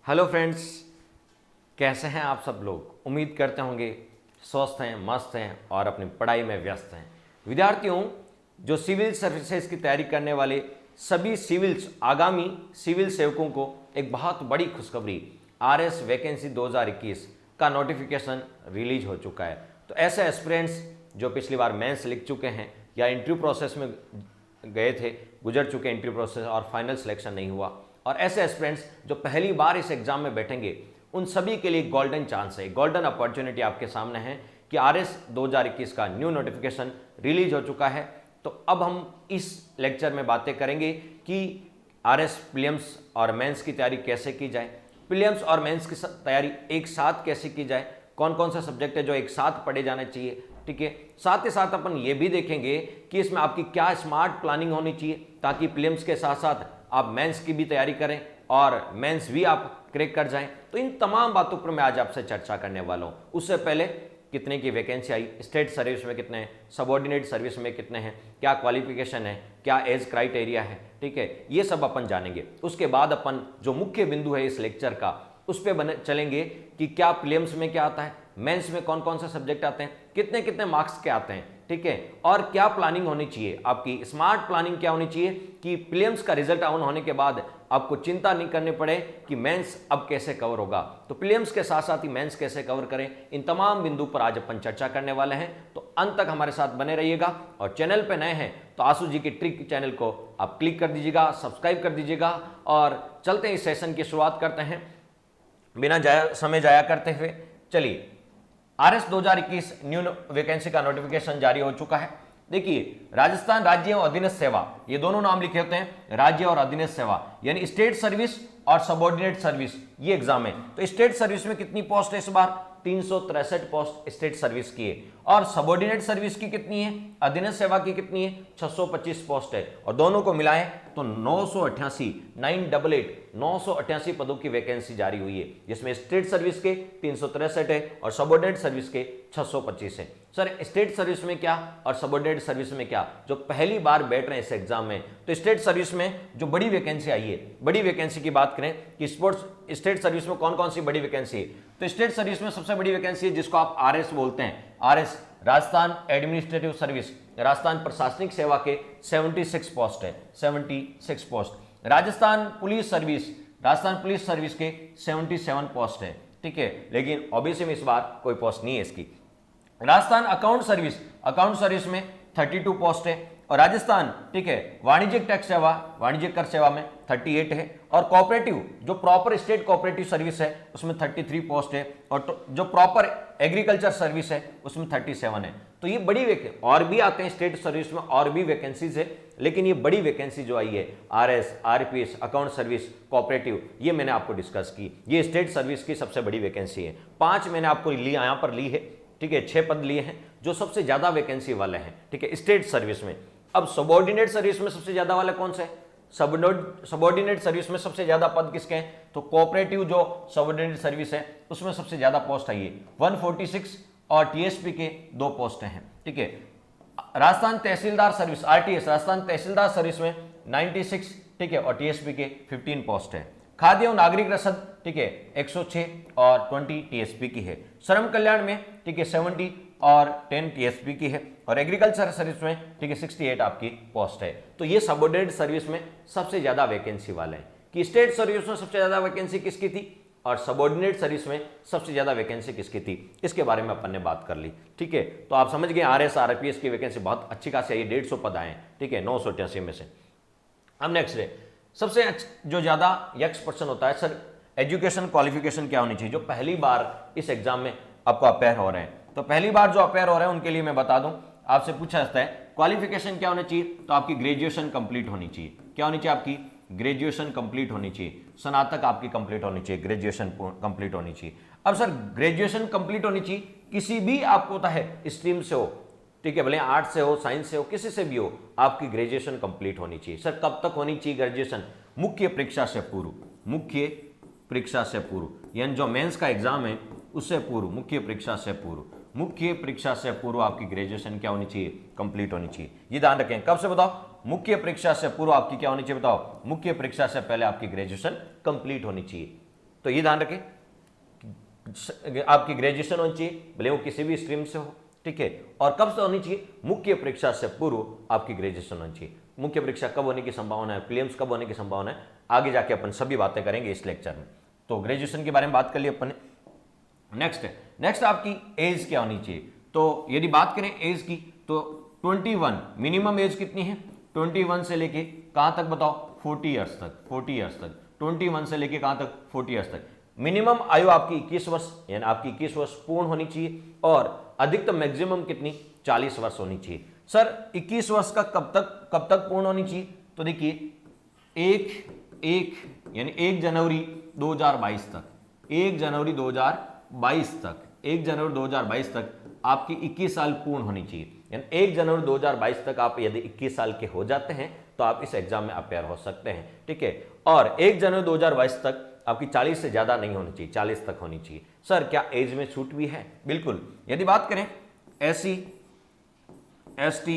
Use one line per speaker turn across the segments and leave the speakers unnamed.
Hello friends, कैसे हैं आप सब लोग। उम्मीद करते होंगे स्वस्थ हैं, मस्त हैं और अपनी पढ़ाई में व्यस्त हैं। विद्यार्थियों, जो सिविल सर्विसेज की तैयारी करने वाले सभी आगामी सिविल सेवकों को एक बहुत बड़ी खुशखबरी, आरएस वैकेंसी 2021 का नोटिफिकेशन रिलीज हो चुका है। तो ऐसे एस्पिरेंट्स जो पिछली बार मेंस लिख चुके हैं या इंटरव्यू प्रोसेस में गए थे, गुजर चुके इंटरव्यू प्रोसेस और फाइनल सिलेक्शन नहीं हुआ, और ऐसे एस्पिरेंट्स जो पहली बार इस एग्जाम में बैठेंगे, उन सभी के लिए गोल्डन चांस है, गोल्डन अपॉर्चुनिटी आपके सामने है कि आरएस 2021 का न्यू नोटिफिकेशन रिलीज हो चुका है। तो अब हम इस लेक्चर में बातें करेंगे कि आरएस प्रीलिम्स और मेंस की तैयारी कैसे की जाए, प्रीलिम्स और मेंस की तैयारी एक साथ कैसे की जाए, कौन कौन सा सब्जेक्ट है जो एक साथ पढ़े जाने चाहिए। ठीक है, साथ ही साथ अपन ये भी देखेंगे कि इसमें आपकी क्या स्मार्ट प्लानिंग होनी चाहिए ताकि प्रीलिम्स के साथ साथ आप मेंस की भी तैयारी करें और मेंस भी आप क्रैक कर जाएं। तो इन तमाम बातों पर मैं आज आपसे चर्चा करने वाला हूं। उससे पहले कितने की वैकेंसी आई, स्टेट सर्विस में कितने हैं, सबऑर्डिनेट सर्विस में कितने हैं, क्या क्वालिफिकेशन है, क्या एज क्राइटेरिया है, ठीक है, ये सब अपन जानेंगे। उसके बाद अपन जो मुख्य बिंदु है इस लेक्चर का, उस पर चलेंगे कि क्या प्रीलिम्स में क्या आता है, मेंस में कौन कौन सा सब्जेक्ट आते हैं, कितने कितने मार्क्स के आते हैं, ठीक है, और क्या प्लानिंग होनी चाहिए, आपकी स्मार्ट प्लानिंग क्या होनी चाहिए कि प्रीलिम्स का रिजल्ट आउट होने के बाद आपको चिंता नहीं करनी पड़े कि मेंस अब कैसे कवर होगा। तो प्रीलिम्स के साथ साथ ही मेंस कैसे कवर करें, इन तमाम बिंदु पर आज अपन चर्चा करने वाले हैं। तो अंत तक हमारे साथ बने रहिएगा, और चैनल पे नए हैं तो आशु जी की ट्रिक चैनल को आप क्लिक कर दीजिएगा, सब्सक्राइब कर दीजिएगा, और चलते हैं इस सेशन की शुरुआत करते हैं बिना समय जाया करते हुए। चलिए, आरएस 2021 न्यू वैकेंसी का नोटिफिकेशन जारी हो चुका है। देखिए, राजस्थान राज्य और अधीनस्थ सेवा, ये दोनों नाम लिखे होते हैं, राज्य और अधीनस्थ सेवा, यानी स्टेट सर्विस और सबऑर्डिनेट सर्विस, ये एग्जाम है। तो स्टेट सर्विस में कितनी पोस्ट है इस बार, 363 पोस्ट स्टेट सर्विस की है, और सबऑर्डिनेट सर्विस की कितनी है, अधीनस्थ सेवा की कितनी है, 625 पोस्ट है, और दोनों को मिलाएं तो 988 पदों की वैकेंसी जारी हुई है, जिसमें स्टेट सर्विस के 363 है और सबऑर्डिनेट सर्विस के 625 है। सर, स्टेट सर्विस में क्या और सबऑर्डिनेट सर्विस में क्या, जो पहली बार बैठ रहे हैं इस एग्जाम में, तो स्टेट सर्विस में जो बड़ी वैकेंसी आई है, बड़ी वैकेंसी की बात करें कि स्टेट सर्विस में कौन कौन सी बड़ी वैकेंसी है, तो स्टेट सर्विस में सबसे बड़ी वैकेंसी है जिसको आप आरएस बोलते हैं, RS Rajasthan administrative service, Rajasthan प्रशासनिक सेवा के 76 पोस्ट है, 76 पोस्ट। राजस्थान पुलिस सर्विस के 77 पोस्ट है, ठीक है, लेकिन ओबीसी में इस बार कोई पोस्ट नहीं है इसकी। राजस्थान अकाउंट सर्विस में 32 पोस्ट है, और राजस्थान, ठीक है, वाणिज्यिक कर सेवा में 38 है, और कोऑपरेटिव जो प्रॉपर स्टेट कोऑपरेटिव सर्विस है उसमें 33 पोस्ट है, और जो प्रॉपर एग्रीकल्चर सर्विस है उसमें 37 है। तो ये बड़ी वैकेंसी, और भी आते हैं स्टेट सर्विस में और भी वैकेंसीज है, लेकिन ये बड़ी वैकेंसी जो आई है RS, RPS, account service, cooperative, ये मैंने आपको डिस्कस की, ये स्टेट सर्विस की सबसे बड़ी वैकेंसी है। 5 मैंने आपको यहाँ पर ली है, ठीक है, 6 पद लिए हैं जो सबसे ज्यादा वैकेंसी वाले हैं, ठीक है, स्टेट सर्विस में। अब सबऑर्डिनेट सर्विस में सबसे ज्यादा वाले कौन से, सबऑर्डिनेट सर्विस में सबसे ज्यादा पद किसके हैं, तो कोऑपरेटिव जो सबऑर्डिनेट सर्विस है उसमें सबसे ज्यादा पोस्ट आई है, 146, और टीएसपी के 2 पोस्ट हैं, ठीक है। राजस्थान तहसीलदार सर्विस, आरटीएस, राजस्थान तहसीलदार सर्विस में 96, ठीक है, और टीएसपी के 15 पोस्ट है। खाद्य और नागरिक रसद, ठीक है, 106 और 20 टीएसपी की है। श्रम कल्याण में, ठीक है, 70 और 10 टीएसपी की है, और एग्रीकल्चर सर्विस में, ठीक है, 68 आपकी पोस्ट है। तो ये सबऑर्डिनेट सर्विस में सबसे ज्यादा वैकेंसी वाले हैं कि स्टेट सर्विस में सबसे ज्यादा वैकेंसी किसकी थी और सबऑर्डिनेट सर्विस में सबसे ज्यादा वैकेंसी किसकी थी, इसके बारे में अपन ने बात कर ली, ठीक है। तो आप समझ गए आरएस आरपीएस की वैकेंसी बहुत अच्छी खासी आई, 150 पद आए, ठीक है, 988 में से। अब नेक्स्ट है, सबसे जो ज्यादा यक्स पर्सन होता है, सर एजुकेशन क्वालिफिकेशन क्या होनी चाहिए, जो पहली बार इस एग्जाम में आपको अपेयर हो रहे हैं। तो पहली बार जो अपेयर हो रहे हैं उनके लिए मैं बता दूं, आपसे पूछा जाता है क्वालिफिकेशन क्या होनी चाहिए, तो आपकी ग्रेजुएशन कंप्लीट होनी चाहिए। क्या होनी चाहिए, आपकी ग्रेजुएशन कंप्लीट होनी चाहिए, स्नातक आपकी कंप्लीट होनी चाहिए, ग्रेजुएशन कंप्लीट होनी चाहिए। अब सर ग्रेजुएशन कंप्लीट होनी चाहिए, किसी भी आपको होता है स्ट्रीम से हो, ठीक है, भले आर्ट्स से हो, साइंस से हो, किसी से भी हो, आपकी ग्रेजुएशन कंप्लीट होनी चाहिए। सर कब तक होनी चाहिए ग्रेजुएशन, मुख्य परीक्षा से पूर्व, मुख्य परीक्षा से पूर्व, यानी जो मेंस का एग्जाम है उससे पूर्व, मुख्य परीक्षा से पूर्व, मुख्य परीक्षा से पूर्व आपकी ग्रेजुएशन क्या होनी चाहिए, कंप्लीट होनी चाहिए। ये ध्यान रखें, कब से बताओ, मुख्य परीक्षा से पूर्व आपकी क्या होनी चाहिए, बताओ, मुख्य परीक्षा से पहले आपकी ग्रेजुएशन कंप्लीट होनी चाहिए। तो ये ध्यान रखें, आपकी ग्रेजुएशन होनी चाहिए, भले वो किसी भी स्ट्रीम से हो, ठीक है। और कब से होनी चाहिए? मुख्य परीक्षा से पूर्व आपकी ग्रेजुएशन होनी चाहिए। मुख्य परीक्षा कब होने की संभावना है, प्रीलिम्स कब होने की संभावना है, आगे जाके अपन सभी बातें करेंगे इस लेक्चर में। तो ग्रेजुएशन के बारे में बात कर ली अपन ने। नेक्स्ट आपकी एज क्या होनी चाहिए? तो यदि बात करें एज की तो 21 मिनिमम एज कितनी है? 21 से लेके कहां तक बताओ? 40 ईयर्स तक। 40 ईयर्स तक 21 से लेके कहां तक? 40 ईयर्स तक। मिनिमम आयु आपकी 21 वर्ष, यानी आपकी 21 वर्ष पूर्ण होनी चाहिए। और अधिकतम मैक्सिमम कितनी? 40 वर्ष होनी चाहिए। सर 21 वर्ष का कब तक पूर्ण होनी चाहिए? तो देखिए यानी 1 जनवरी 2022 तक, 1 जनवरी 2022 तक, 1 जनवरी 2022 तक आपकी 21 साल पूर्ण होनी चाहिए। यानी 1 जनवरी 2022 तक आप यदि 21 साल के हो जाते हैं तो आप इस एग्जाम में अपेयर हो सकते हैं, ठीक है। और 1 जनवरी 2022 तक आपकी 40 से ज्यादा नहीं होनी चाहिए, 40 तक होनी चाहिए। सर क्या एज में छूट भी है? बिल्कुल। यदि बात करें SC, ST,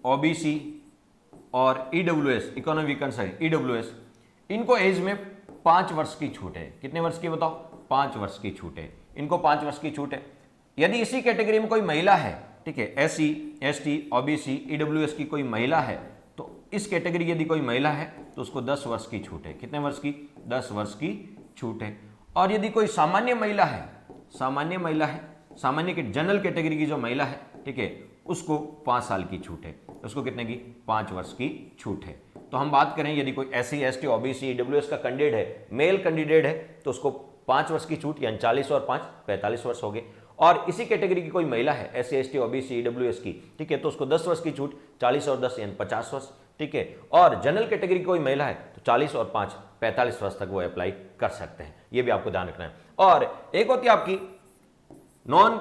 OBC और EWS, economic weaker side, EWS, इनको एज में 5 वर्ष की छूट है। कितने वर्ष की बताओ? 5 वर्ष की छूट है। इनको 5 वर्ष की छूट है। यदि इसी कैटेगरी में कोई महिला है, ठीक है, SC, ST, OBC, EWS की कोई महिला है, तो इस कैटेगरी यदि कोई महिला है तो उसको 10 वर्ष की छूट है। कितने वर्ष की? 10 वर्ष की छूट है। और यदि कोई सामान्य महिला है, सामान्य के जनरल कैटेगरी की जो महिला है, ठीक है, उसको 5 साल की छूट है। उसको कितने की? 5 वर्ष की छूट है। तो हम बात करें यदि कोई SC, ST, OBC, EWS का कैंडिडेट है, मेल कैंडिडेट है, तो उसको 5 वर्ष की छूट, यानी 40 और 5 45 वर्ष हो गए। और इसी कैटेगरी की कोई महिला है, SC, ST, OBC, EWS की, ठीक है, तो उसको 10 वर्ष की छूट, 40 और 10 यानी 50 वर्ष, ठीक है। और जनरल कैटेगरी की कोई महिला है तो 40 और 5 45 वर्ष तक वो अप्लाई कर सकते हैं। ये भी आपको ध्यान रखना है। और एक होती है आपकी नॉन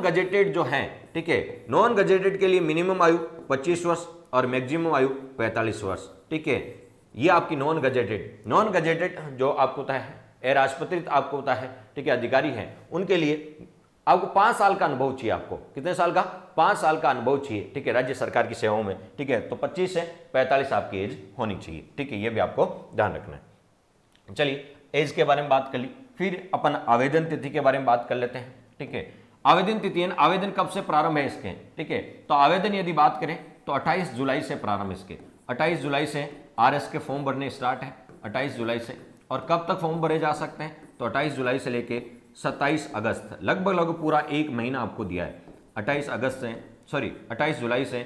गजेटेड जो है, ठीक है, नॉन गजेटेड के लिए मिनिमम आयु 25 वर्ष और मैक्सिमम आयु 45 वर्ष, ठीक है। ये आपकी नॉन गजेटेड जो आपको होता है, अराजपत्रित आपको होता है, ठीक है, अधिकारी हैं, उनके लिए आपको 5 साल का अनुभव चाहिए। आपको कितने साल का? 5 साल का अनुभव चाहिए, ठीक है, राज्य सरकार की सेवाओं में, ठीक है। तो 25 से 45 आपकी एज होनी चाहिए, ठीक है। ये भी आपको ध्यान रखना है। चलिए एज के बारे में बात कर ली, फिर अपन आवेदन तिथि के बारे में बात कर लेते हैं, ठीक है। आवेदन तिथि, आवेदन कब से प्रारंभ है इसके, ठीक है। तो आवेदन यदि बात करें तो 28 जुलाई से प्रारंभ इसके, 28 जुलाई से RS के फॉर्म भरने स्टार्ट है, 28 जुलाई से। और कब तक फॉर्म भरे जा सकते हैं? तो 28 जुलाई से लेके 27 अगस्त, लगभग पूरा 1 महीना आपको दिया है। 28 जुलाई से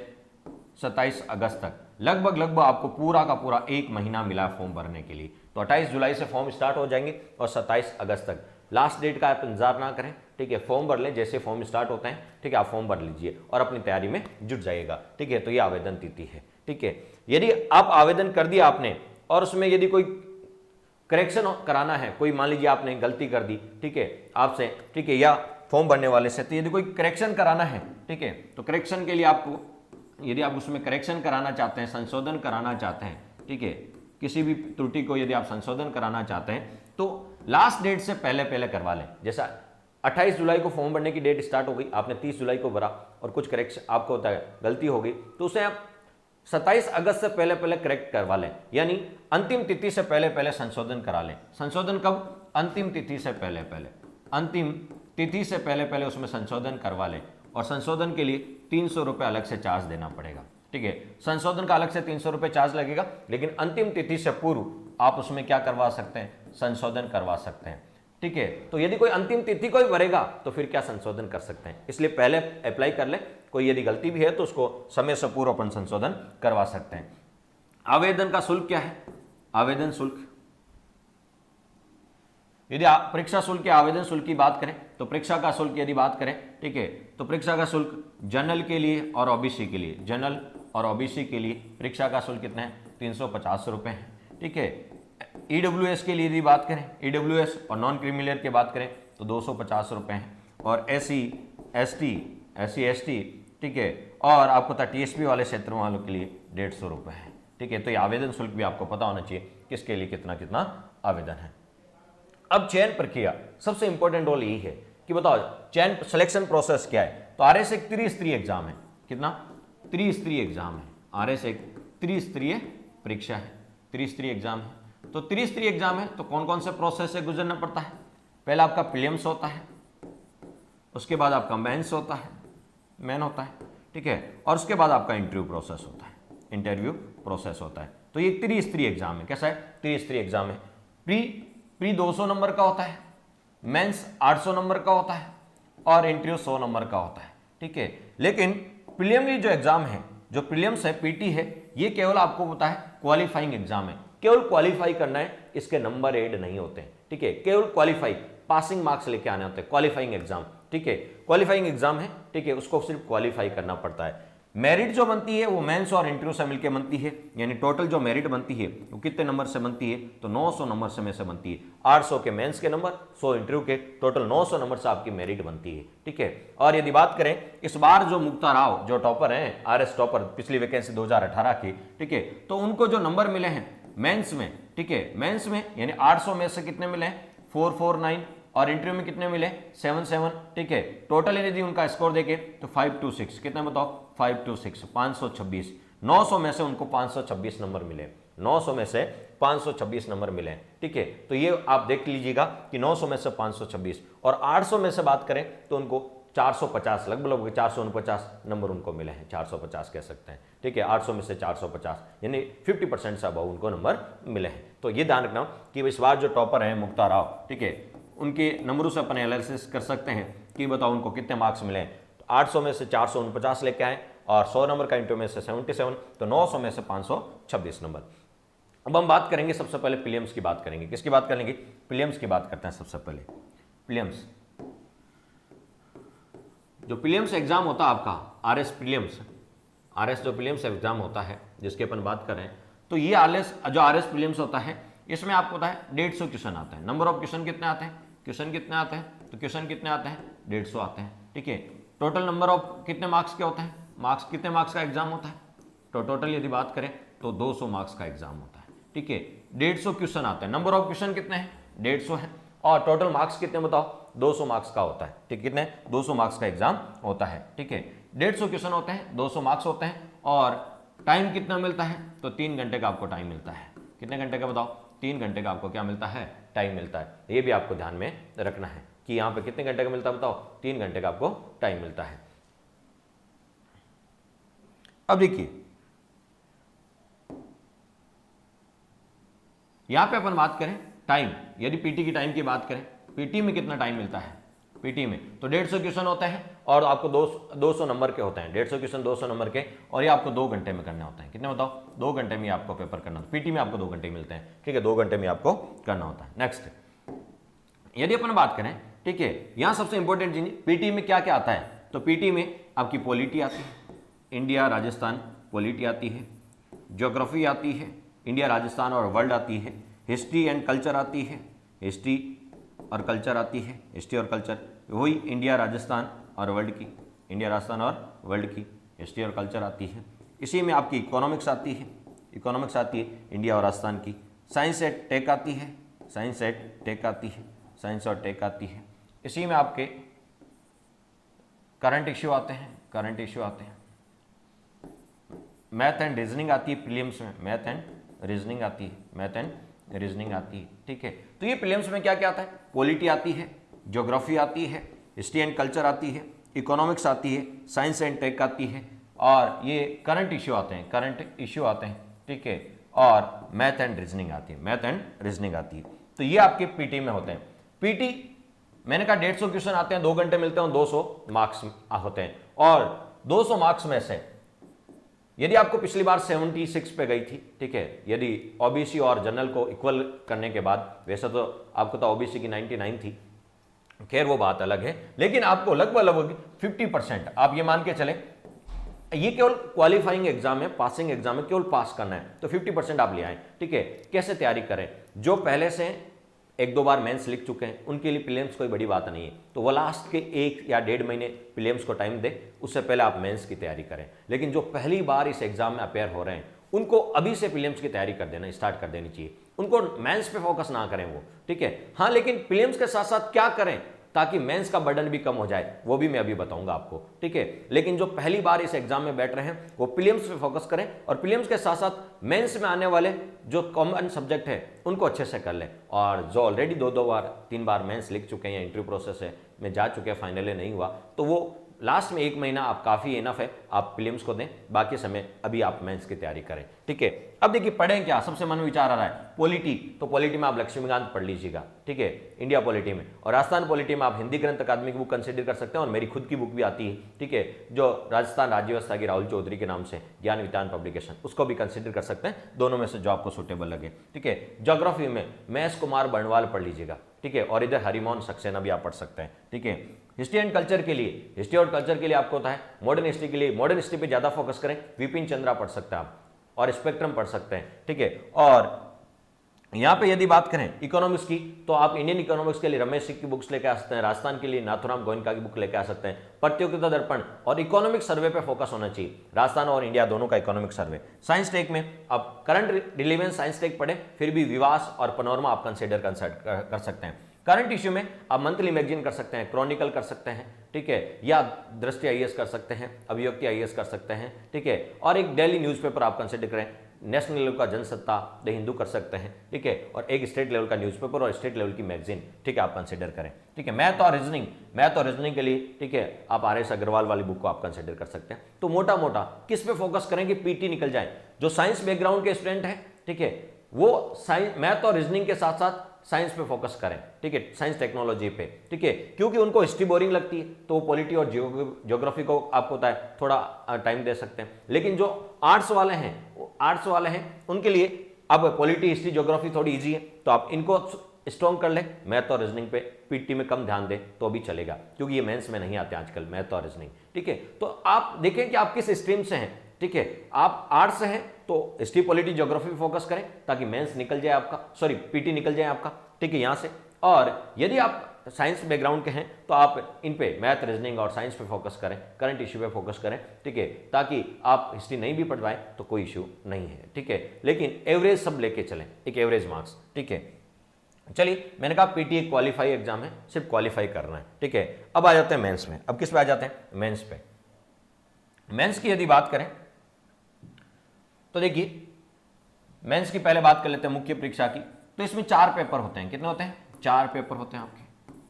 27 अगस्त तक लगभग आपको पूरा का पूरा 1 महीना मिला फॉर्म भरने के लिए। तो 28 जुलाई से फॉर्म स्टार्ट हो जाएंगे और 27 अगस्त तक। लास्ट डेट का आप इंतजार ना करें, ठीक है, फॉर्म भर लें, जैसे फॉर्म स्टार्ट होते हैं, ठीक है, आप फॉर्म भर लीजिए और अपनी तैयारी में जुट जाइएगा, ठीक है। तो ये आवेदन तिथि है, ठीक है। यदि आप आवेदन कर दिया आपने और उसमें यदि कोई करेक्शन कराना है, कोई मान लीजिए आपने गलती कर दी, ठीक है, आपसे, ठीक है, या फॉर्म भरने वाले से, तो यदि कोई करेक्शन कराना है, ठीक है, तो करेक्शन के लिए आपको, यदि आप उसमें करेक्शन कराना चाहते हैं, संशोधन कराना चाहते हैं, ठीक है, किसी भी त्रुटि को यदि आप संशोधन कराना चाहते हैं तो लास्ट डेट से पहले करवा लें। जैसा 28 जुलाई को फॉर्म भरने की डेट स्टार्ट हो गई, आपने 30 जुलाई को भरा और कुछ करेक्शन आपको होता है, गलती हो गई, तो उसे आप 27 अगस्त से पहले करेक्ट करवा लें, यानी अंतिम तिथि से पहले संशोधन करा लें। संशोधन कब? अंतिम तिथि से पहले उसमें संशोधन करवा लें। और संशोधन के लिए 300 रुपये अलग से चार्ज देना पड़ेगा, ठीक है। संशोधन का अलग से 300 रुपये चार्ज लगेगा, लेकिन अंतिम तिथि से पूर्व आप उसमें क्या करवा सकते हैं? संशोधन करवा सकते हैं, ठीक है। तो यदि कोई अंतिम तिथि को ही भरेगा तो फिर क्या संशोधन कर सकते हैं, इसलिए पहले अप्लाई कर ले। कोई यदि गलती भी है तो उसको समय से पूर्व अपन संशोधन करवा सकते हैं। आवेदन का शुल्क क्या है? आवेदन शुल्क, यदि परीक्षा शुल्क या आवेदन शुल्क की बात करें तो परीक्षा का शुल्क यदि बात करें, ठीक है, तो परीक्षा का शुल्क जनरल के लिए और ओबीसी के लिए, जनरल और ओबीसी के लिए परीक्षा का शुल्क कितना है? 350 रुपये है, ठीक है। ईडब्ल्यूएस के लिए यदि बात करें, ईडब्ल्यूएस और नॉन क्रीमिलियर की बात करें तो 250 रुपये हैं। और एससी एसटी, ठीक है, और आपको था टीएसपी वाले क्षेत्र वालों के लिए 150 रुपये है, ठीक है। तो ये आवेदन शुल्क भी आपको पता होना चाहिए किसके लिए कितना कितना आवेदन है। अब चयन प्रक्रिया, सबसे इंपॉर्टेंट रोल यही है कि बताओ चयन सिलेक्शन प्रोसेस क्या है। तो आरएस एक त्रिस्तरीय एग्जाम है, कितना? त्रिस्तरीय एग्जाम है। आरएस एक त्रिस्तरीय परीक्षा है, त्रिस्तरीय एग्जाम है। तो त्रिस्तरीय एग्जाम है तो कौन कौन से प्रोसेस से गुजरना पड़ता है? पहला आपका प्रीलिम्स होता है, उसके बाद आपका मेंस होता है, मेन होता है, ठीक है, और उसके बाद आपका इंटरव्यू प्रोसेस होता है, इंटरव्यू प्रोसेस होता है। तो ये त्रिस्तरीय एग्जाम है। कैसा है? त्रिस्तरीय एग्जाम है। प्री 200 नंबर का होता है, मेंस 800 नंबर का होता है और इंटरव्यू 100 नंबर का होता है, ठीक है। लेकिन प्रीलिमिनरी जो एग्जाम है, जो प्रीलिम्स है, पीटी है, ये केवल आपको पता है क्वालिफाइंग एग्जाम है, केवल क्वालिफाई करना है, इसके नंबर ऐड नहीं होते हैं, ठीक है। केवल क्वालिफाई, पासिंग मार्क्स लेके आने होते हैं, क्वालिफाइंग एग्जाम, ठीक है। क्वालिफाइंग एग्जाम है, ठीक है, उसको सिर्फ क्वालिफाई करना पड़ता है। मेरिट जो बनती है वो मेंस और इंटरव्यू से मिलकर बनती है, यानी टोटल जो मेरिट बनती है वो कितने नंबर से बनती है? तो 900 नंबर से में से बनती है। 800 के मेंस के नंबर, 100 इंटरव्यू के, टोटल 900 नंबर से आपकी मेरिट बनती है, ठीक है। और यदि बात करें इस बार जो मुक्ता राव जो टॉपर हैं, आरएस टॉपर, पिछली वैकेंसी 2018 की, ठीक है, तो उनको जो नंबर मिले हैं मेंस में, ठीक है, मेंस में यानी 800 में से कितने मिले? 449, और इंटरव्यू में कितने मिले? 77, ठीक है। टोटल यदि उनका स्कोर देखे तो 526, कितने बताओ? 526, 526। 900 में से उनको 526 नंबर मिले, 900 में से 526 नंबर मिले, ठीक है। तो ये आप देख लीजिएगा कि 900 में से 526, और 800 में से बात करें तो उनको 450, लगभग 449 नंबर उनको मिले हैं, 450 कह सकते हैं, ठीक है। 800 में से 450 यानी 50% से अबव उनको नंबर मिले हैं। तो ये ध्यान रखना कि इस बार जो टॉपर है मुक्ता राव, ठीक है, उनके नंबरों से अपन एनालिसिस कर सकते हैं कि बताओ उनको कितने मार्क्स मिले हैं। तो 800 में से 449 लेके आए और 100 नंबर का इंटरव्यू में से 77, तो 900 में से 526 नंबर। अब हम बात करेंगे, सबसे पहले प्रीलिम्स की बात करेंगे। किसकी बात करेंगे? प्रीलिम्स की बात करते हैं सबसे पहले। प्रीलिम्स, जो प्रीलिम्स एग्जाम होता है आपका, आरएस प्रीलिम्स, आरएस जो प्रीलिम्स एग्जाम होता है जिसकी अपन बात कर रहे हैं, तो ये आरएस प्रीलिम्स होता है, इसमें आपको पता है 150 क्वेश्चन आते हैं। नंबर ऑफ क्वेश्चन कितने आते हैं? क्वेश्चन कितने आते हैं? तो क्वेश्चन कितने आते हैं? 150 आते हैं, ठीक है। टोटल नंबर ऑफ कितने मार्क्स के होते हैं? मार्क्स कितने मार्क्स का एग्जाम होता है? तो टोटल यदि बात करें तो 200 मार्क्स का एग्जाम होता है, ठीक है। 150 क्वेश्चन आते हैं, नंबर ऑफ क्वेश्चन कितने हैं? 150 है, और टोटल मार्क्स कितने बताओ? 200 मार्क्स का होता है, ठीक, कितने? 200 मार्क्स का एग्जाम होता है, ठीक है। 150 क्वेश्चन होते हैं, 200 मार्क्स होते हैं, और टाइम कितना मिलता है? तो 3 घंटे का आपको टाइम मिलता है। कितने घंटे का बताओ? 3 घंटे का आपको क्या मिलता है? टाइम मिलता है। ये भी आपको ध्यान में रखना है कि यहाँ पे कितने घंटे का मिलता है बताओ? 3 घंटे का आपको टाइम मिलता है। अब देखिए यहां पे अपन बात करें टाइम, यदि पीटी की टाइम की बात करें, पीटी में कितना टाइम मिलता है? पीटी में तो 150 क्वेश्चन होते हैं और आपको 200 नंबर के होते हैं, 150 क्वेश्चन 200 नंबर के, और ये आपको 2 घंटे में करने होते हैं। कितने बताओ? 2 घंटे में आपको पेपर करना होता है। पीटी में आपको 2 घंटे मिलते हैं, ठीक है, 2 घंटे में आपको करना होता है। नेक्स्ट, यदि अपन बात करें, ठीक है, यहां सबसे इंपॉर्टेंट चीज पीटी में क्या क्या आता है? तो पीटी में आपकी पॉलिटी आती है, इंडिया राजस्थान पॉलिटी आती है, ज्योग्राफी आती है, इंडिया राजस्थान और वर्ल्ड आती है, हिस्ट्री एंड कल्चर आती है, हिस्ट्री और कल्चर आती है, हिस्ट्री और कल्चर वही इंडिया राजस्थान और वर्ल्ड की, इंडिया राजस्थान और वर्ल्ड की हिस्ट्री और कल्चर आती है। इसी में आपकी इकोनॉमिक्स आती है, इकोनॉमिक्स आती है इंडिया और राजस्थान की। साइंस एंड टेक आती है, साइंस एंड टेक आती है, साइंस और टेक आती है। इसी में आपके करंट इश्यू आते हैं, करंट इश्यू आते हैं। मैथ एंड रीजनिंग आती है प्रीलिम्स में, मैथ एंड रीजनिंग आती है, मैथ एंड रीजनिंग आती है, ठीक है। तो ये प्रीलिम्स में क्या क्या आता है? पॉलिटी आती है, ज्योग्राफी आती है, हिस्ट्री एंड कल्चर आती है, इकोनॉमिक्स आती है, साइंस एंड टेक आती है, और ये करंट इश्यू आते हैं, करंट इश्यू आते हैं, ठीक है, और मैथ एंड रीजनिंग आती है, मैथ एंड रीजनिंग आती है। तो ये आपके पीटी में होते हैं। पीटी मैंने कहा 150 क्वेश्चन आते हैं, 2 घंटे मिलते हैं, 200 मार्क्स होते हैं, और 200 मार्क्स में से यदि आपको पिछली बार 76 पे गई थी, ठीक है, यदि ओबीसी और जनरल को इक्वल करने के बाद, वैसे तो आपको तो ओबीसी की 99 थी, खैर वो बात अलग है, लेकिन आपको लगभग 50% आप ये मान के चले, ये केवल क्वालिफाइंग एग्जाम है, पासिंग एग्जाम है, केवल पास करना है, तो 50% आप ले आए, ठीक है। कैसे तैयारी करें? जो पहले से 1-2 बार मेंस लिख चुके हैं उनके लिए प्रीलिम्स कोई बड़ी बात नहीं है, तो वो लास्ट के 1 या 1.5 महीने प्रीलिम्स को टाइम दे, उससे पहले आप मेंस की तैयारी करें। लेकिन जो पहली बार इस एग्जाम में अपेयर हो रहे हैं उनको अभी से प्रीलिम्स की तैयारी कर देना स्टार्ट कर देनी चाहिए, उनको मेंस पे फोकस ना करें वो, ठीक है। हाँ, लेकिन प्रीलिम्स के साथ साथ क्या करें? ताकि मेंस का बर्डन भी कम हो जाए, वो भी मैं अभी बताऊंगा आपको, ठीक है। लेकिन जो पहली बार इस एग्जाम में बैठ रहे हैं वो प्रीलिम्स पे फोकस करें और प्रीलिम्स के साथ साथ मेंस में आने वाले जो कॉमन सब्जेक्ट है उनको अच्छे से कर लें। और जो ऑलरेडी 2-2 बार 3 बार मेंस लिख चुके हैं या इंटरव्यू प्रोसेस है में जा चुके हैं, फाइनली नहीं हुआ, तो वो लास्ट में 1 महीना आप काफ़ी इनफ है, आप प्रीलिम्स को दें, बाकी समय अभी आप मेंस की तैयारी करें, ठीक है। अब देखिए पढ़ें क्या, सबसे मन में विचार आ रहा है पॉलिटी, तो पॉलिटी में आप लक्ष्मीकांत पढ़ लीजिएगा, ठीक है, इंडिया पॉलिटी में। और राजस्थान पॉलिटी में आप हिंदी ग्रंथ अकादमी की बुक कंसिडर कर सकते हैं, और मेरी खुद की बुक भी आती है, ठीक है, जो राजस्थान राज्य व्यवस्था की राहुल चौधरी के नाम से ज्ञान विज्ञान पब्लिकेशन, उसको भी कंसिडर कर सकते हैं, दोनों में से जो आपको सुटेबल लगे, ठीक है। ज्योग्राफी में महेश कुमार बर्णवाल पढ़ लीजिएगा, ठीक है, और इधर हरिमोहन सक्सेना भी आप पढ़ सकते हैं, ठीक है। हिस्ट्री एंड कल्चर के लिए, हिस्ट्री और कल्चर के लिए आपको होता है मॉडर्न हिस्ट्री के लिए, मॉडर्न हिस्ट्री पे ज्यादा फोकस करें, विपिन चंद्रा पढ़ सकते हैं आप, और स्पेक्ट्रम पढ़ सकते हैं, ठीक है। और यहां पे यदि बात करें इकोनॉमिक्स की, तो आप इंडियन इकोनॉमिक्स के लिए रमेश सिंह की बुक्स लेके आ सकते हैं, राजस्थान के लिए नाथुराम गोयनका की बुक लेके आ सकते हैं। प्रतियोगिता दर्पण और इकोनॉमिक सर्वे पे फोकस होना चाहिए, राजस्थान और इंडिया दोनों का इकोनॉमिक सर्वे। साइंस टेक में आप करंट रिलेवेंस साइंस टेक पढ़े, फिर भी विवास और पनोरमा आप कंसिडर कर सकते हैं। करंट इश्यू में आप मंथली मैगजीन कर सकते हैं, क्रॉनिकल कर सकते हैं, ठीक है, या दृष्टि आईएएस कर सकते हैं, अभिव्यक्ति आईएएस कर सकते हैं, ठीक है। और एक डेली न्यूज़पेपर आप कंसिडर करें, नेशनल लेवल का जनसत्ता, द हिंदू कर सकते हैं, ठीक है, और एक स्टेट लेवल का न्यूज़पेपर और स्टेट लेवल की मैगजीन, ठीक है, आप कंसिडर करें, ठीक है। मैथ और रीजनिंग के लिए, ठीक है, आप आर.एस. अग्रवाल वाली बुक को आप कंसिडर कर सकते हैं। तो मोटा मोटा किस पे फोकस करें कि पीटी निकल जाए। जो साइंस बैकग्राउंड के स्टूडेंट हैं, ठीक है, वो साइंस मैथ और रीजनिंग के साथ साथ साइंस पे फोकस करें, ठीक है, साइंस टेक्नोलॉजी पे, ठीक है, क्योंकि उनको हिस्ट्री बोरिंग लगती है, तो वो पॉलिटी और ज्योग्राफी को आपको होता है थोड़ा टाइम दे सकते हैं। लेकिन जो आर्ट्स वाले हैं उनके लिए अब पॉलिटी, हिस्ट्री, ज्योग्राफी थोड़ी इजी है, तो आप इनको स्ट्रॉन्ग कर लें। मैथ और रीजनिंग पे पीटी में कम ध्यान दें तो भी चलेगा, क्योंकि ये मेंस में नहीं आते आजकल मैथ और रीजनिंग, ठीक है। तो आप देखें कि आप किस स्ट्रीम से हैं, ठीक है। आप आर्ट्स से हैं तो हिस्ट्री, पॉलिटी, ज्योग्राफी फोकस करें ताकि मेंस निकल जाए आपका, सॉरी पीटी निकल जाए आपका, ठीक है, यहां से। और यदि आप साइंस बैकग्राउंड के हैं तो आप इन पे मैथ, रीजनिंग और साइंस पे फोकस करें, करंट इश्यू पे फोकस करें, ठीक है, ताकि आप हिस्ट्री नहीं भी पढ़ पाए तो कोई इश्यू नहीं है, ठीक है। लेकिन एवरेज सब लेके चलें, एक एवरेज मार्क्स, ठीक है। चलिए, मैंने कहा पीटी एक क्वालिफाई एग्जाम है, सिर्फ क्वालिफाई करना है, ठीक है। अब आ जाते हैं मेंस में। अब किस पे आ जाते हैं? मेंस पे। मेंस की यदि बात करें तो देखिए, मेंस की पहले बात कर लेते हैं मुख्य परीक्षा की। तो इसमें 4 पेपर होते हैं। कितने होते हैं? 4 पेपर होते हैं आपके,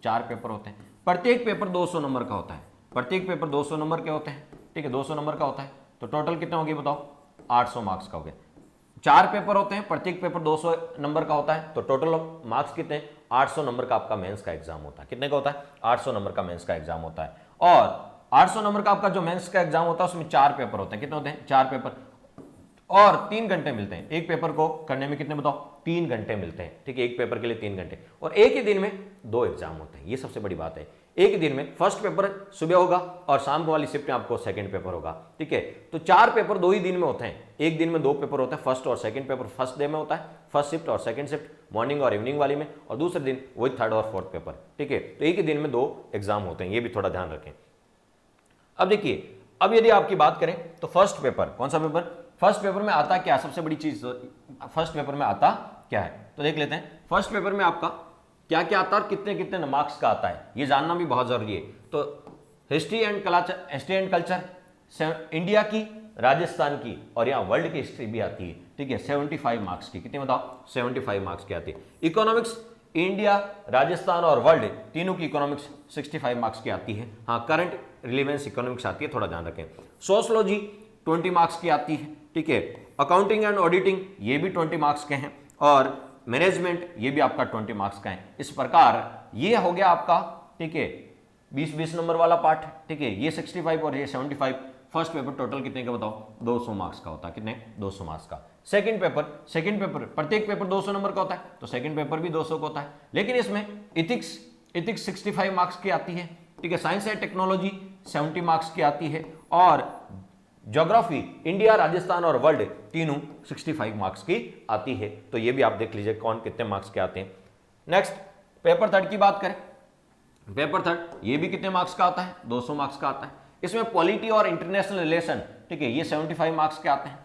4 पेपर होते हैं। प्रत्येक पेपर 200 नंबर का होता है, प्रत्येक पेपर 200 नंबर के होते हैं, ठीक है, 200 नंबर का होता है। तो टोटल कितने हो गए बताओ? 800 मार्क्स का हो गया। 4 पेपर होते हैं, प्रत्येक पेपर 200 नंबर का होता है, तो टोटल मार्क्स कितने? 800 नंबर का आपका मेंस का एग्जाम होता है। कितने का होता है? 800 नंबर का मेंस का एग्जाम होता है। और 800 नंबर का आपका जो मेंस का एग्जाम होता है उसमें 4 पेपर होते हैं। कितने होते हैं? 4 पेपर, और 3 घंटे मिलते हैं। एक पेपर को करने में कितने बताओ? 3 घंटे मिलते हैं, ठीक है, एक पेपर के लिए 3 घंटे। और एक ही दिन में 2 एग्जाम होते हैं, ये सबसे बड़ी बात है। एक ही दिन में फर्स्ट पेपर सुबह होगा और शाम को वाली शिफ्ट में आपको सेकंड पेपर होगा, ठीक है। तो 4 पेपर 2 ही दिन में होते हैं, एक दिन में 2 पेपर होते हैं। फर्स्ट और सेकंड पेपर फर्स्ट डे में होता है, फर्स्ट शिफ्ट और सेकंड शिफ्ट मॉर्निंग और इवनिंग वाली में, और दूसरे दिन वही थर्ड और फोर्थ पेपर, ठीक है। तो एक ही दिन में 2 एग्जाम होते हैं, ये भी थोड़ा ध्यान रखें। अब देखिए, अब यदि आपकी बात करें तो फर्स्ट पेपर, कौन सा पेपर? फर्स्ट पेपर में आता क्या? सबसे बड़ी चीज फर्स्ट पेपर में आता क्या है, तो देख लेते हैं। फर्स्ट पेपर में आपका क्या क्या आता है और कितने कितने मार्क्स का आता है, ये जानना भी बहुत जरूरी है। तो हिस्ट्री एंड कल्चर इंडिया की, राजस्थान की, और यहाँ वर्ल्ड की हिस्ट्री भी आती है, ठीक है, 75 मार्क्स की। कितने बताओ? 75 मार्क्स की आती है। इकोनॉमिक्स, इंडिया, राजस्थान और वर्ल्ड तीनों की इकोनॉमिक्स 65 मार्क्स की आती है। हाँ, करंट रिलेवेंस इकोनॉमिक्स आती है, थोड़ा ध्यान रखें। सोशलॉजी 20 मार्क्स की आती है, ठीक है। अकाउंटिंग एंड ऑडिटिंग ये भी 20 मार्क्स के हैं, और मैनेजमेंट ये भी आपका 20 मार्क्स का है। इस प्रकार ये हो गया आपका, ठीक है, 20-20 नंबर वाला पार्ट, ठीक है, ये 65 और ये 75। फर्स्ट पेपर टोटल कितने का बताओ? 200 मार्क्स का होता है। कितने? 200 मार्क्स का। सेकंड पेपर प्रत्येक पेपर 200 नंबर का होता है, तो सेकंड पेपर भी 200 का होता है। लेकिन इसमें इथिक्स 65 मार्क्स की आती है, ठीक है। साइंस एंड टेक्नोलॉजी 70 मार्क्स की आती है, और ज्योग्राफी इंडिया, राजस्थान और वर्ल्ड तीनों 65 मार्क्स की आती है। तो ये भी आप देख लीजिए कौन कितने मार्क्स के आते हैं। नेक्स्ट, पेपर थर्ड की बात करें। पेपर थर्ड ये भी कितने मार्क्स का आता है? 200 मार्क्स का आता है। इसमें पॉलिटी और इंटरनेशनल रिलेशन, ठीक है, ये 75 मार्क्स के आते हैं।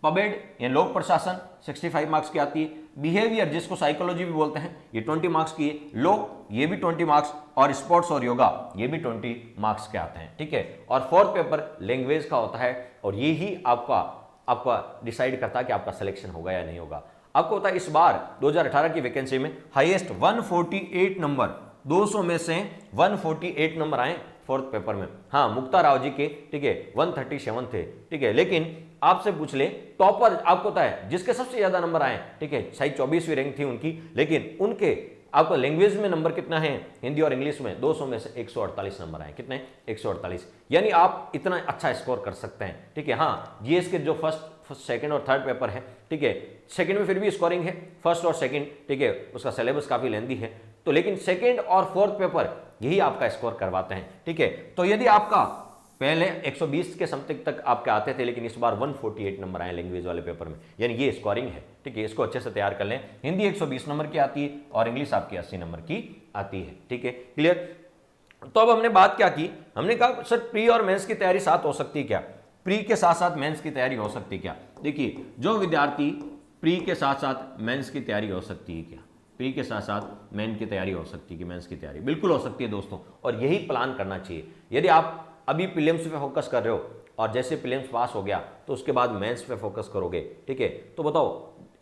पबेड या लोक प्रशासन 65 मार्क्स की आती है। बिहेवियर जिसको साइकोलॉजी भी बोलते हैं ये 20 मार्क्स की है, लो ये भी 20 मार्क्स, और स्पोर्ट्स और योगा ये भी 20 मार्क्स के आते हैं, ठीक है। और फोर्थ पेपर लैंग्वेज का होता है, और ये ही आपका डिसाइड करता है कि आपका सिलेक्शन होगा या नहीं होगा। आपको होता है इस बार 2018 की वैकेंसी में हाईएस्ट 148 नंबर, 200 में से 148 नंबर आए फोर्थ पेपर में। हाँ, मुक्ता राव जी के, ठीक है, 137 थे, ठीक है। लेकिन आपसे पूछ ले टॉपर आपको पता है जिसके सबसे ज्यादा नंबर आए, ठीक है, शायद 24वीं रैंक थी उनकी, लेकिन उनके आपको लैंग्वेज में नंबर कितना है, हिंदी और इंग्लिश में 200 में से 148 नंबर आए। कितने? 148। यानी आप इतना अच्छा स्कोर कर सकते हैं, ठीक है। हाँ, जीएस के जो फर्स्ट सेकंड और थर्ड पेपर है, ठीक है, सेकंड में फिर भी स्कोरिंग है, फर्स्ट और सेकंड, ठीक है, उसका सिलेबस काफी लेंदी है, तो लेकिन सेकंड और फोर्थ पेपर यही आपका स्कोर करवाते हैं, ठीक है। तो यदि आपका पहले 120 के समथिंग तक आपके आते थे, लेकिन इस बार 148 नंबर आए लैंग्वेज वाले पेपर में, यानी ये स्कोरिंग है, ठीक है। इसको अच्छे से तैयार कर लें। हिंदी 120 नंबर की आती है और इंग्लिश आपकी 80 नंबर की आती है, ठीक है, क्लियर। तो अब हमने बात क्या की, हमने कहा सर प्री और मेंस की तैयारी साथ हो सकती है क्या, प्री के साथ साथ मेंस की तैयारी हो सकती है क्या। देखिए, जो विद्यार्थी प्री के साथ साथ मेंस की तैयारी हो सकती है क्या, प्री के साथ साथ मेन की तैयारी हो सकती है कि मेंस की तैयारी, बिल्कुल हो सकती है दोस्तों, और यही प्लान करना चाहिए। यदि आप अभी प्रीलिम्स पे फोकस कर रहे हो और जैसे प्रीलिम्स पास हो गया तो उसके बाद मेंस पे फोकस करोगे, ठीक है, तो बताओ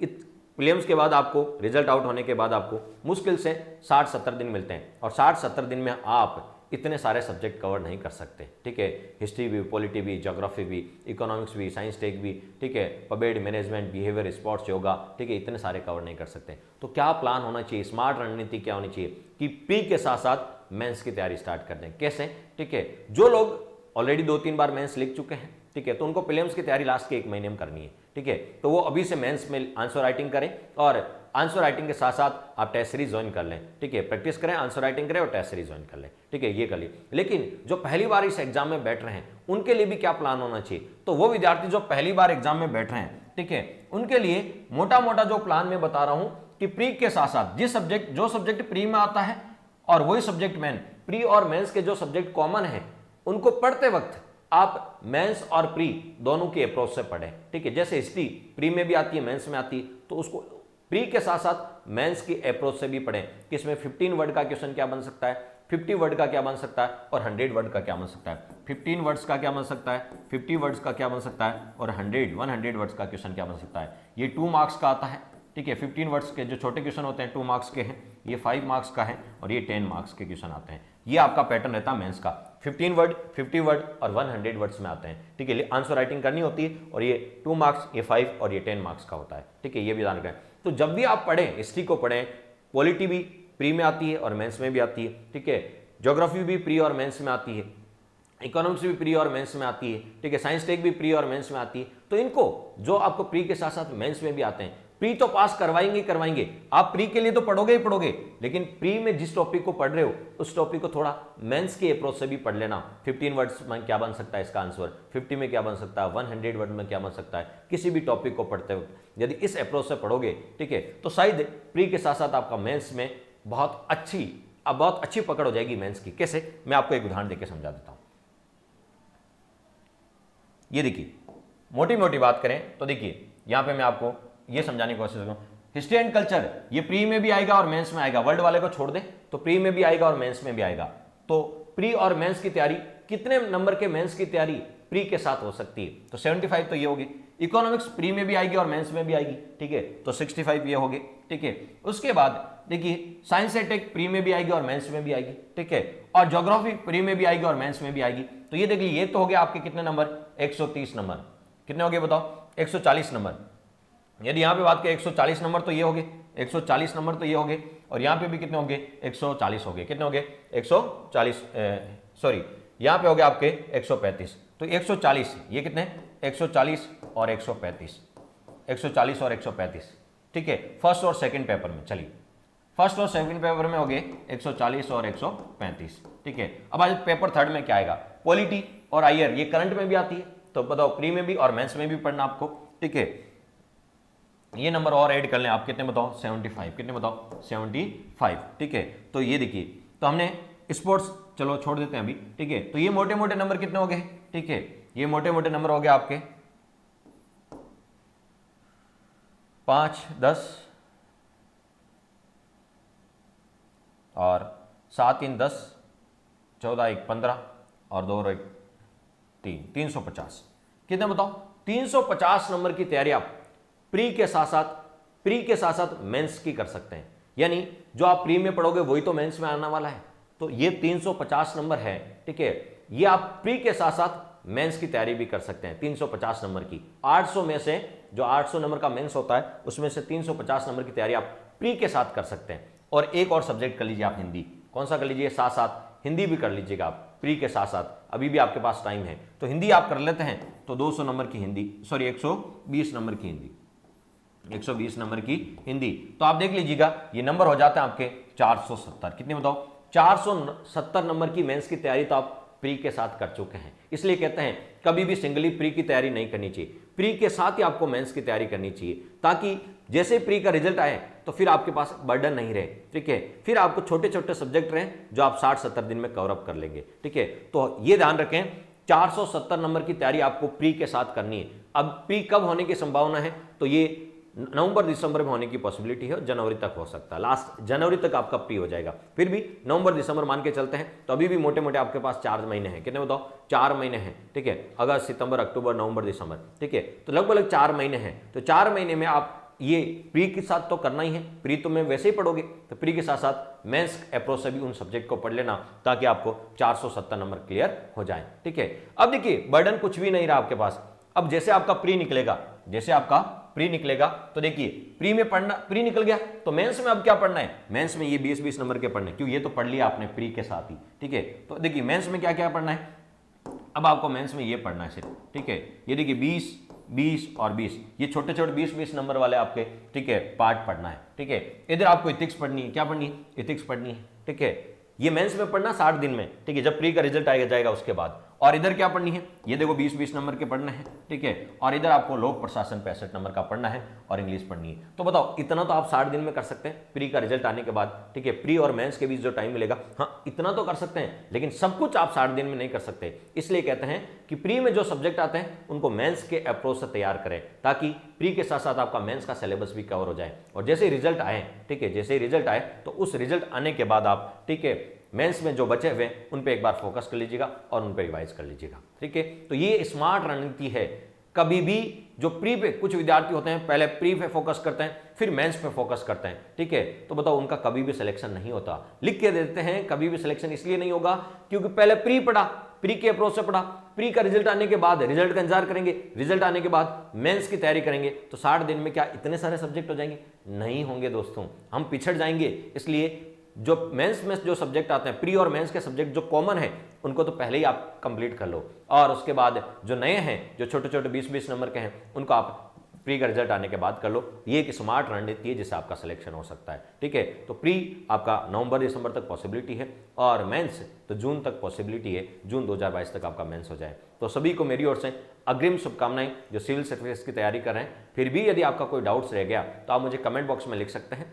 प्रीलिम्स के बाद आपको रिजल्ट आउट होने के बाद आपको मुश्किल से 60-70 दिन मिलते हैं, और 60-70 दिन में आप इतने सारे सब्जेक्ट कवर नहीं कर सकते, ठीक है। हिस्ट्री भी, पॉलिटी भी, ज्योग्राफी भी, इकोनॉमिक्स भी, साइंस टेक भी, ठीक है, public management, behaviour, sports, yoga, ठीक है, इतने सारे कवर नहीं कर सकते। तो क्या प्लान होना चाहिए, स्मार्ट रणनीति क्या होनी चाहिए कि प्री के साथ साथ मेंस की तैयारी स्टार्ट कर दें। कैसे, ठीक है, जो लोग ऑलरेडी 2-3 बार मेंस लिख चुके हैं, ठीक है, तो उनको प्रीलिम्स की तैयारी लास्ट के 1 महीने में करनी है, ठीक है, तो वो अभी से मेंस में आंसर राइटिंग करें, और आंसर राइटिंग के साथ साथ आप टेस्ट सीरीज ज्वाइन कर लें, ठीक है, प्रैक्टिस करें, आंसर राइटिंग करें और टेस्ट सीरीज ज्वाइन कर लें, ठीक है, ये कर ली। लेकिन जो पहली बार इस एग्जाम में बैठ रहे हैं उनके लिए भी क्या प्लान होना चाहिए, तो वो विद्यार्थी जो पहली बार एग्जाम में बैठ रहे हैं, ठीक है, उनके लिए मोटा मोटा जो प्लान मैं बता रहा हूं कि प्री के साथ साथ जो सब्जेक्ट प्री में आता है और वही सब्जेक्ट मेन, प्री और मेंस के जो सब्जेक्ट कॉमन है उनको पढ़ते वक्त आप मेंस और प्री दोनों की अप्रोच से पढ़ें, ठीक है। जैसे हिस्ट्री प्री में भी आती है, मेंस में आती है, तो उसको प्री के साथ साथ मेंस की अप्रोच से भी पढ़ें कि इसमें 15 वर्ड का क्वेश्चन क्या बन सकता है, 50 वर्ड का क्या बन सकता है, और 100 वर्ड का क्या बन सकता है। 15 वर्ड्स का क्या बन सकता है, 50 वर्ड्स का क्या बन सकता है, और 100 वर्ड्स का क्वेश्चन क्या बन सकता है। ये 2 मार्क्स का आता है, ठीक है। 15 वर्ड्स के जो छोटे क्वेश्चन होते हैं 2 मार्क्स के हैं, ये 5 मार्क्स का है, और ये 10 मार्क्स के क्वेश्चन आते हैं। ये आपका पैटर्न रहता है मेंस का, 15 वर्ड, 50 वर्ड और 100 वर्ड्स में आते हैं, ठीक है। आंसर राइटिंग करनी होती है, और ये 2 मार्क्स, ये 5 और ये 10 मार्क्स का होता है, ठीक है, ये भी ध्यान रखें। तो जब भी आप पढ़ें, हिस्ट्री को पढ़ें, पॉलिटी भी प्री में आती है और मेंस में भी आती है, ठीक है, ज्योग्राफी भी प्री और मेंस में आती है, इकोनॉमिक्स भी प्री और मेंस में आती है, ठीक है, साइंस टेक भी प्री और मेंस में आती है। तो इनको जो आपको प्री के साथ साथ मेंस में भी आते हैं, प्री तो पास करवाएंगे, आप प्री के लिए तो पढ़ोगे ही पढ़ोगे, लेकिन प्री में जिस टॉपिक को पढ़ रहे हो उस टॉपिक को थोड़ा मेंस के अप्रोच से भी पढ़ लेना। 15 वर्ड्स में क्या बन सकता है इसका आंसर, 50 में क्या बन सकता है, 100 वर्ड में क्या बन सकता है, किसी भी टॉपिक को पढ़ते वक्त यदि इस अप्रोच से पढ़ोगे, ठीक है, तो शायद प्री के साथ साथ आपका मेंस में बहुत अच्छी पकड़ हो जाएगी मेंस की। कैसे, मैं आपको एक उदाहरण देकर समझा देता हूं। ये देखिए, मोटी मोटी बात करें तो देखिए, यहां पे मैं आपको ये समझाने की कोशिश करूं, हिस्ट्री एंड कल्चर ये प्री में भी आएगा और मेंस में आएगा, वर्ल्ड वाले को छोड़ दें तो प्री में भी आएगा और मेंस में भी आएगा। तो प्री और मेंस की तैयारी, कितने नंबर के मेंस की तैयारी प्री के साथ हो सकती है, तो 75 तो ये होगी। इकोनॉमिक्स प्री में भी आएगी और मेंस में भी आएगी, ठीक है, तो 65 ये होगी, ठीक है। उसके बाद देखिए, साइंस एंड टेक प्री में भी आएगी और मेंस में भी आएगी, ठीक है, और ज्योग्राफी प्री में भी आएगी और मेंस में भी आएगी। तो ये देखिए, ये तो हो गया आपके कितने नंबर, 130 नंबर। कितने हो गए बताओ, 140 नंबर। यदि यहां पे बात करें 140 नंबर तो ये हो गए, 140 नंबर तो ये हो गए, और यहां पे भी कितने हो गए, 140 हो गए। कितने हो गए, 140, सॉरी, यहां पे हो गए आपके 135। तो 140, ये कितने, 140 और 135, 140 और 135, ठीक है, फर्स्ट और सेकंड पेपर में। चलिए, फर्स्ट और सेकंड पेपर में हो गए 140 और 135, ठीक है। अब आज पेपर थर्ड में क्या आएगा, पॉलिटी और आईआर, ये करंट में भी आती है, तो बताओ प्री में भी और मेंस में भी पढ़ना आपको, ठीक है। ये नंबर और ऐड कर लें आप, कितने बताओ, 75। कितने बताओ, 75, ठीक है। तो ये देखिए, तो हमने स्पोर्ट्स चलो छोड़ देते हैं अभी, ठीक है। तो ये मोटे मोटे नंबर कितने हो गए, ठीक है, ये मोटे मोटे नंबर हो गए आपके 5, 10, 7 3 10, 14 1 15 और 2 और 1 3, 350। कितने बताओ? 350 नंबर की तैयारी आप प्री के साथ साथ मेंस की कर सकते हैं। यानी जो आप प्री में पढ़ोगे वही तो मेंस में आने वाला है। तो ये 350 नंबर है, ठीक है, ये आप प्री के साथ साथ मेंस की तैयारी भी कर सकते हैं। 350 नंबर की 800 में से जो 800 नंबर का मेंस होता है उसमें से 350 नंबर की तैयारी आप प्री के साथ कर सकते हैं। और एक और सब्जेक्ट कर लीजिए आप हिंदी। कौन सा कर लीजिए? साथ साथ हिंदी भी कर लीजिएगा आप प्री के साथ साथ, अभी भी आपके पास टाइम है। तो हिंदी आप कर लेते हैं तो 200 नंबर की हिंदी, सॉरी 120 नंबर की हिंदी, 120 नंबर की हिंदी। तो आप देख लीजिएगा ये नंबर हो जाते हैं आपके 470। कितने बताओ? 470 नंबर की मेंस की तैयारी तो आप प्री के साथ कर चुके हैं। इसलिए कहते हैं कभी भी सिंगली प्री की तैयारी नहीं करनी चाहिए, प्री के साथ ही आपको मेंस की तैयारी करनी चाहिए, ताकि जैसे प्री का रिजल्ट आए तो फिर आपके पास बर्डन नहीं रहे, ठीक है, फिर आपको छोटे छोटे सब्जेक्ट रहे जो आप 60-70 दिन में कवर अप कर लेंगे, ठीक है। तो ये ध्यान रखें 470 नंबर की तैयारी आपको प्री के साथ करनी है। अब प्री कब होने की संभावना है? तो ये नवंबर दिसंबर में होने की पॉसिबिलिटी है, जनवरी तक हो सकता है, लास्ट जनवरी तक आपका प्री हो जाएगा। फिर भी नवंबर दिसंबर मान के चलते हैं तो अभी भी मोटे मोटे आपके पास 4 महीने हैं। कितने बताओ? 4 महीने हैं, ठीक है, अगस्त सितंबर अक्टूबर नवंबर दिसंबर, ठीक है, तो लगभग 4 महीने हैं। तो 4 महीने में आप ये प्री के साथ तो करना ही है, प्री तो में वैसे ही पढ़ोगे, तो प्री के साथ साथ मेंस अप्रोच से भी उन सब्जेक्ट को पढ़ लेना ताकि आपको 470 नंबर क्लियर हो जाए, ठीक है। अब देखिए बर्डन कुछ भी नहीं रहा आपके पास। अब जैसे आपका प्री निकलेगा, तो देखिए प्री में पढ़ना, प्री निकल गया तो मेंस में अब क्या पढ़ना है? मेंस में ये 20-20 नंबर के पढ़ने, क्यों? ये तो पढ़ लिया आपने प्री के साथ ही, ठीक है। तो देखिए मेंस में क्या क्या पढ़ना है, अब आपको मेंस में ये पढ़ना है सिर्फ, ठीक है। ये देखिए 20 और 20, ये छोटे छोटे 20-20 नंबर वाले आपके, ठीक है, पार्ट पढ़ना है, ठीक है। इधर आपको इथिक्स पढ़नी है, क्या पढ़नी है? इथिक्स पढ़नी है, ठीक है। ये मेंस में पढ़ना 60 दिन में, ठीक है, जब प्री का रिजल्ट आएगा जाएगा उसके बाद। और इधर क्या पढ़नी है? ये देखो 20-20 नंबर के पढ़ने हैं, ठीक है। और इधर आपको लोक प्रशासन 65 नंबर का पढ़ना है और इंग्लिश पढ़नी है। तो बताओ इतना तो आप 60 दिन में कर सकते हैं प्री का रिजल्ट आने के बाद, ठीक है। प्री और मेंस के बीच जो टाइम मिलेगा, हाँ इतना तो कर सकते हैं, लेकिन सब कुछ आप 60 दिन में नहीं कर सकते। इसलिए कहते हैं कि प्री में जो सब्जेक्ट आते हैं उनको मेंस के अप्रोच से तैयार करें, ताकि प्री के साथ साथ आपका मेंस का सिलेबस भी कवर हो जाए। और जैसे ही रिजल्ट आए, ठीक है, जैसे ही रिजल्ट आए तो उस रिजल्ट आने के बाद आप, ठीक है, मेंस में जो बचे हुए उन पे एक बार फोकस कर लीजिएगा और उन पे रिवाइज कर लीजिएगा, ठीक है। तो ये स्मार्ट रणनीति है। कभी भी जो प्री पे, कुछ विद्यार्थी होते हैं पहले प्री पे फोकस करते हैं फिर मेंस पे फोकस करते हैं, ठीक है, तो बताओ उनका कभी भी सिलेक्शन नहीं होता। लिख के देते हैं कभी भी सिलेक्शन इसलिए नहीं होगा क्योंकि पहले प्री पढ़ा, प्री के अप्रोच से पढ़ा, प्री का रिजल्ट आने के बाद रिजल्ट का इंतजार करेंगे, रिजल्ट आने के बाद मेंस की तैयारी करेंगे, तो 60 दिन में क्या इतने सारे सब्जेक्ट हो जाएंगे? नहीं होंगे दोस्तों, हम पिछड़ जाएंगे। इसलिए जो मेंस में जो सब्जेक्ट आते हैं, प्री और मेंस के सब्जेक्ट जो कॉमन है उनको तो पहले ही आप कंप्लीट कर लो, और उसके बाद जो नए हैं जो छोटे छोटे 20-20 नंबर के हैं उनको आप प्री का रिजल्ट आने के बाद कर लो। ये एक स्मार्ट रणनीति है जिससे आपका सिलेक्शन हो सकता है, ठीक है। तो प्री आपका नवंबर दिसंबर तक पॉसिबिलिटी है और मेंस तो जून तक पॉसिबिलिटी है, जून 2022 तक आपका मेंस हो जाए। तो सभी को मेरी ओर से अग्रिम शुभकामनाएं जो सिविल सर्विसेज की तैयारी कर रहे हैं। फिर भी यदि आपका कोई डाउट्स रह गया तो आप मुझे कमेंट बॉक्स में लिख सकते हैं,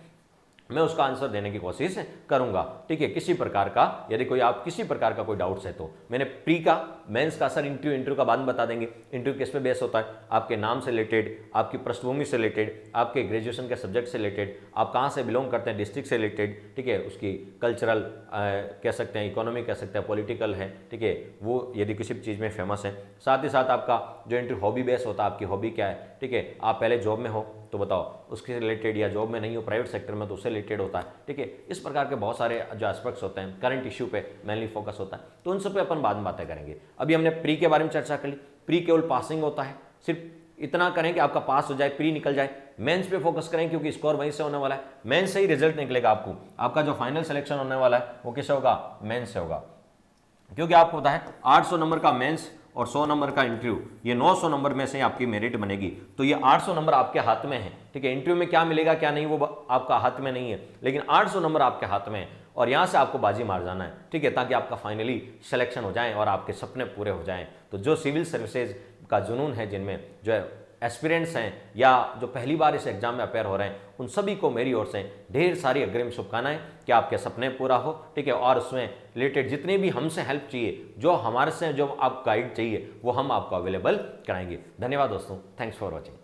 मैं उसका आंसर देने की कोशिश करूंगा, ठीक है। किसी प्रकार का यदि कोई आप किसी प्रकार का कोई डाउट्स है तो मैंने प्री का, मेंस का सर इंटरव्यू का बाद में बता देंगे। इंटरव्यू किस पे बेस होता है? आपके नाम से रिलेटेड, आपकी पृष्ठभूमि से रिलेटेड, आपके ग्रेजुएशन के सब्जेक्ट से रिलेटेड, आप कहाँ से बिलोंग करते हैं डिस्ट्रिक्ट से रिलेटेड, ठीक है, उसकी कल्चरल कह सकते हैं, इकोनॉमिक कह सकते हैं, पॉलिटिकल है, ठीक है, वो यदि किसी चीज़ में फेमस है। साथ ही साथ आपका जो इंटरव्यू हॉबी बेस होता है, आपकी हॉबी क्या है, ठीक है, आप पहले जॉब में हो तो बताओ उसके रिलेटेड, या जॉब में नहीं हो प्राइवेट सेक्टर में तो उससे रिलेटेड होता है, ठीक है। इस प्रकार के बहुत सारे जो एस्पेक्ट्स होते हैं, करंट इश्यू पे मेनली फोकस होता है, तो उन सब पे अपन बाद में बातें करेंगे। अभी हमने प्री के बारे में चर्चा कर ली। प्री केवल पासिंग होता है, सिर्फ इतना करें कि आपका पास हो जाए, प्री निकल जाए। मेंस पे फोकस करें क्योंकि स्कोर वहीं से होने वाला है, मेंस से ही रिजल्ट निकलेगा आपको। आपका जो फाइनल सिलेक्शन होने वाला है वो किससे होगा? मेंस से होगा, क्योंकि आपको पता है 800 नंबर का मेंस और 100 नंबर का इंटरव्यू, ये 900 नंबर में से आपकी मेरिट बनेगी। तो ये 800 नंबर आपके हाथ में है, ठीक है। इंटरव्यू में क्या मिलेगा क्या नहीं वो आपका हाथ में नहीं है, लेकिन 800 नंबर आपके हाथ में है और यहाँ से आपको बाजी मार जाना है, ठीक है, ताकि आपका फाइनली सिलेक्शन हो जाए और आपके सपने पूरे हो जाएं। तो जो सिविल सर्विसेज का जुनून है, जिनमें जो एस्पिरेंट्स हैं या जो पहली बार इस एग्जाम में अपेयर हो रहे हैं, उन सभी को मेरी ओर से ढेर सारी अग्रिम शुभकामनाएं कि आपके सपने पूरा हो, ठीक है। और उसमें रिलेटेड जितने भी हमसे हेल्प चाहिए, जो हमारे से जो आप गाइड चाहिए, वो हम आपको अवेलेबल कराएंगे। धन्यवाद दोस्तों, थैंक्स फॉर वॉचिंग।